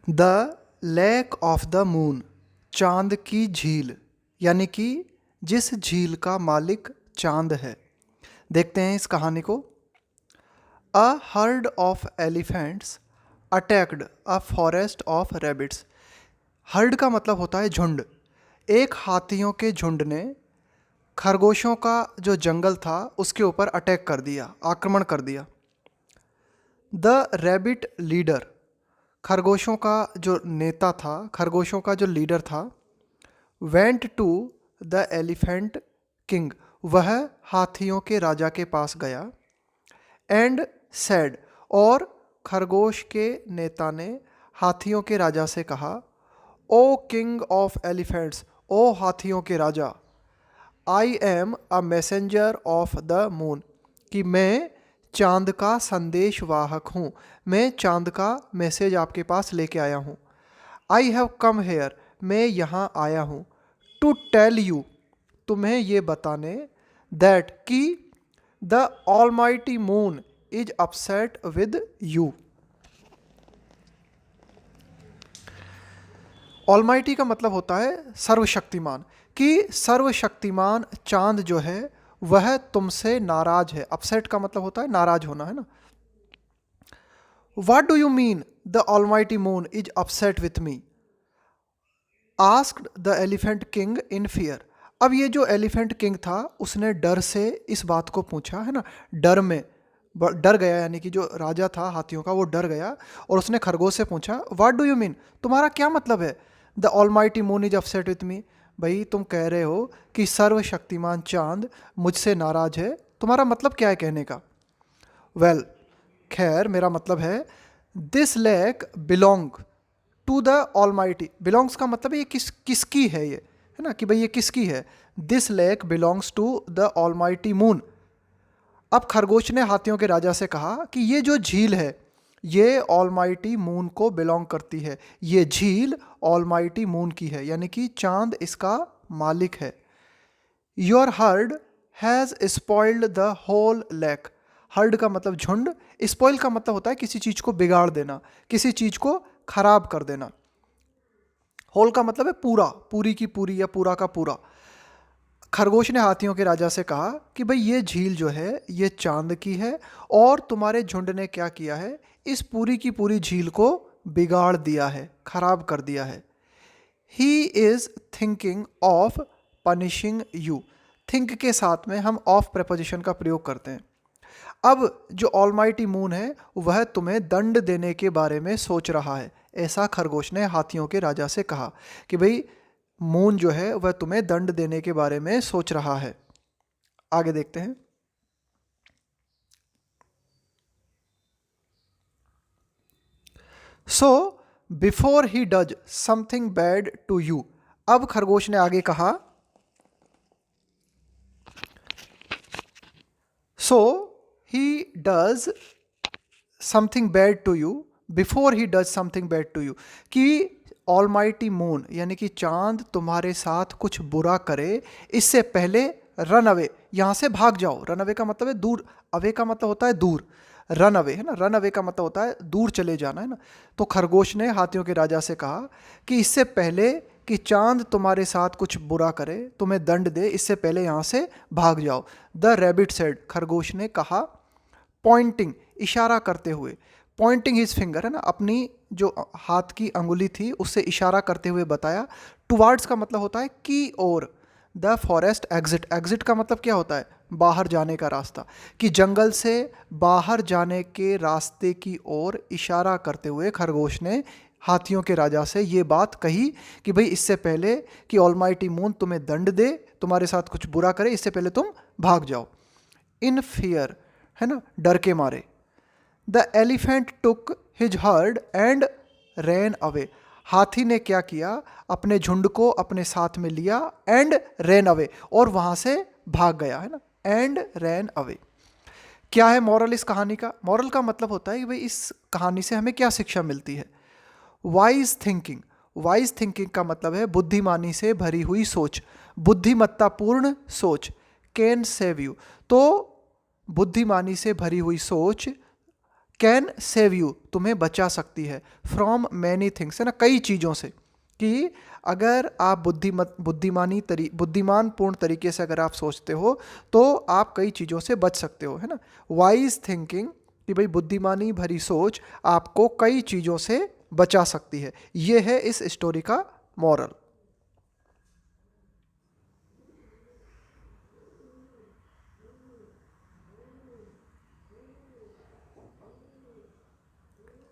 The lake of the moon, चांद की झील, यानी कि जिस झील का मालिक चांद है। देखते हैं इस कहानी को। A herd of elephants attacked a forest of rabbits. Heard का मतलब होता है झुंड। एक हाथियों के झुंड ने खरगोशों का जो जंगल था उसके ऊपर अटैक कर दिया, आक्रमण कर दिया। द रैबिट लीडर, खरगोशों का जो नेता था, खरगोशों का जो लीडर था, went to the elephant king, वह हाथियों के राजा के पास गया। एंड सैड, और खरगोश के नेता ने हाथियों के राजा से कहा, ओ किंग ऑफ एलिफेंट्स, ओ हाथियों के राजा, I am a messenger of the moon, कि मैं चांद का संदेशवाहक हूँ, मैं चांद का मैसेज आपके पास लेके आया हूँ। आई हैव कम हेयर, मैं यहाँ आया हूँ। टू टेल यू, तुम्हें ये बताने, दैट कि the almighty moon is upset with you. Almighty का मतलब होता है सर्वशक्तिमान, कि सर्वशक्तिमान चांद जो है वह तुमसे नाराज है। अपसेट का मतलब होता है नाराज होना, है ना। What do you mean the almighty moon is upset with me, asked the elephant king in fear. अब ये जो एलिफेंट किंग था उसने डर से इस बात को पूछा, है ना। डर में डर गया, यानी कि जो राजा था हाथियों का वो डर गया और उसने खरगोश से पूछा, व्हाट डू यू मीन, तुम्हारा क्या मतलब है। The almighty moon is upset with me, भाई तुम कह रहे हो कि सर्वशक्तिमान चांद मुझसे नाराज है, तुम्हारा मतलब क्या है कहने का। वेल, खैर मेरा मतलब है, this lake belong to the almighty. Belongs का मतलब है ये किसकी है, ये है ना, कि भाई ये किसकी है। This lake belongs to the almighty moon. अब खरगोश ने हाथियों के राजा से कहा कि ये जो झील है ये ऑलमाइटी मून को बिलोंग करती है, ये झील ऑलमाइटी मून की है, यानी कि चांद इसका मालिक है। Your herd has spoiled the whole lake. Herd का मतलब झुंड, स्पॉइल का मतलब होता है किसी चीज़ को बिगाड़ देना, किसी चीज़ को खराब कर देना। होल का मतलब है पूरा, पूरी की पूरी या पूरा का पूरा। खरगोश ने हाथियों के राजा से कहा कि भाई ये झील जो है ये चांद की है और तुम्हारे झुंड ने क्या किया है, इस पूरी की पूरी झील को बिगाड़ दिया है, खराब कर दिया है। He is thinking of punishing you. Think के साथ में हम ऑफ प्रेपोजिशन का प्रयोग करते हैं। अब जो ऑलमाइटी मून है वह तुम्हें दंड देने के बारे में सोच रहा है, ऐसा खरगोश ने हाथियों के राजा से कहा कि भाई मून जो है वह तुम्हें दंड देने के बारे में सोच रहा है। आगे देखते हैं। So before he does something bad to you. अब खरगोश ने आगे कहा, so he does something bad to you, before he does something bad to you, कि ऑलमाइटी मून यानी कि चांद तुम्हारे साथ कुछ बुरा करे इससे पहले रन अवे, यहाँ से भाग जाओ। रन अवे का मतलब है दूर, अवे का मतलब होता है दूर, रन अवे है ना, रन अवे का मतलब होता है दूर चले जाना, है ना। तो खरगोश ने हाथियों के राजा से कहा कि इससे पहले कि चांद तुम्हारे साथ कुछ बुरा करे, तुम्हें दंड दे, इससे पहले यहाँ से भाग जाओ। द रैबिट सेड, खरगोश ने कहा, पॉइंटिंग, इशारा करते हुए। पॉइंटिंग हिज फिंगर है ना, अपनी जो हाथ की अंगुली थी उससे इशारा करते हुए बताया। टुवार्ड्स का मतलब होता है की ओर। द फॉरेस्ट एग्जिट, एग्जिट का मतलब क्या होता है, बाहर जाने का रास्ता, कि जंगल से बाहर जाने के रास्ते की ओर इशारा करते हुए खरगोश ने हाथियों के राजा से ये बात कही कि भाई इससे पहले कि ऑलमाइटी मून तुम्हें दंड दे, तुम्हारे साथ कुछ बुरा करे, इससे पहले तुम भाग जाओ। इन फियर है ना, डर के मारे। The elephant took his heard and ran away. हाथी ने क्या किया, अपने झुंड को अपने साथ में लिया, एंड रैन अवे, और वहां से भाग गया, है ना। And ran away. क्या है मॉरल इस कहानी का। मॉरल का मतलब होता है कि भाई इस कहानी से हमें क्या शिक्षा मिलती है। वाइज थिंकिंग, वाइज थिंकिंग का मतलब है बुद्धिमानी से भरी हुई सोच, बुद्धिमत्तापूर्ण सोच। कैन सेव यू, तो बुद्धिमानी से भरी हुई सोच कैन सेव यू, तुम्हें बचा सकती है, फ्रॉम मैनी थिंग्स, है ना, कई चीज़ों से, कि अगर आप बुद्धिमानपूर्ण तरीके से अगर आप सोचते हो तो आप कई चीज़ों से बच सकते हो, है ना। वाइज थिंकिंग, कि भाई बुद्धिमानी भरी सोच आपको कई चीज़ों से बचा सकती है। ये है इस स्टोरी का मॉरल।